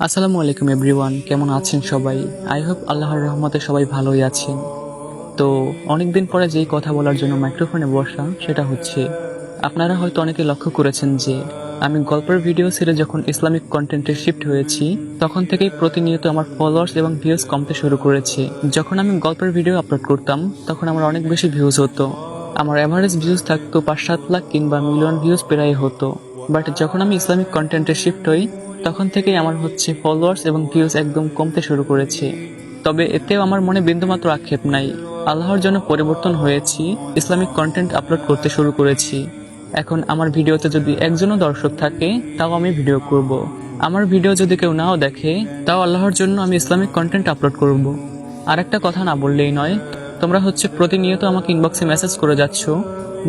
আসসালামু আলাইকুম এভরিওয়ান, কেমন আছেন সবাই? আই হোপ আল্লাহর রহমতে সবাই ভালোই আছেন। তো অনেকদিন পরে যেই কথা বলার জন্য মাইক্রোফোনে বসলাম সেটা হচ্ছে, আপনারা হয়তো অনেকে লক্ষ্য করেছেন যে আমি গল্পের ভিডিও ছেড়ে যখন ইসলামিক কন্টেন্টে শিফট হয়েছি তখন থেকেই প্রতিনিয়ত আমার ফলোয়ার্স এবং ভিউজ কমতে শুরু করেছে। যখন আমি গল্পের ভিডিও আপলোড করতাম তখন আমার অনেক বেশি ভিউজ হতো। আমার অ্যাভারেজ ভিউজ থাকতো 5-7 লাখ কিংবা মিলিয়ন ভিউজ প্রায় হতো। বাট যখন আমি ইসলামিক কন্টেন্টে শিফট হই তখন থেকেই আমার হচ্ছে ফলোয়ার্স এবং ভিউজ একদম কমতে শুরু করেছে। তবে এতেও আমার মনে বিন্দুমাত্র আক্ষেপ নাই। আল্লাহর জন্য পরিবর্তন হয়েছি, ইসলামিক কন্টেন্ট আপলোড করতে শুরু করেছি। এখন আমার ভিডিওতে যদি একজনও দর্শক থাকে তাও আমি ভিডিও করব। আমার ভিডিও যদি কেউ নাও দেখে তাও আল্লাহর জন্য আমি ইসলামিক কন্টেন্ট আপলোড করব। আর একটা কথা না বললেই নয়, তোমরা হচ্ছে প্রতিনিয়ত আমাকে ইনবক্সে মেসেজ করে যাচ্ছ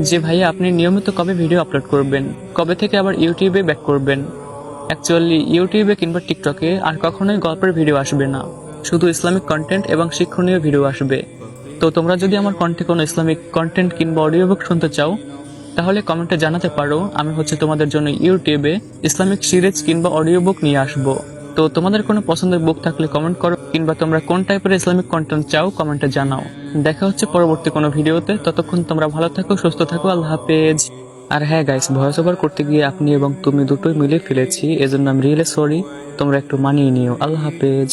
যে ভাইয়া আপনি নিয়মিত কবে ভিডিও আপলোড করবেন, কবে থেকে আবার ইউটিউবে ব্যাক করবেন। অ্যাকচুয়ালি ইউটিউবে কিংবা টিকটকে আর কখনোই গল্পের ভিডিও আসবে না, শুধু ইসলামিক কন্টেন্ট এবং শিক্ষণীয় ভিডিও আসবে। তো তোমরা যদি আমার কন্টে কোনো ইসলামিক কন্টেন্ট কিংবা অডিও বুক শুনতে চাও তাহলে কমেন্টে জানাতে পারো, আমি হচ্ছে তোমাদের জন্য ইউটিউবে ইসলামিক সিরিজ কিংবা অডিও বুক নিয়ে আসবো। তো তোমাদের কোনো পছন্দের বুক থাকলে কমেন্ট করো, কিংবা তোমরা কোন টাইপের ইসলামিক কন্টেন্ট চাও কমেন্টে জানাও। দেখা হচ্ছে পরবর্তী কোনো ভিডিওতে, ততক্ষণ তোমরা ভালো থাকো, সুস্থ থাকো, আল্লাহ হাফেজ। আর হ্যাঁ গাইস, ভয়েস ওভার করতে গিয়ে আপনি এবং তুমি দুটোই মিলে ফেলেছি, এজন্য আমি রিয়েলি সরি। তোমরা একটু মানিয়ে নিও। আল্লাহ হাফেজ।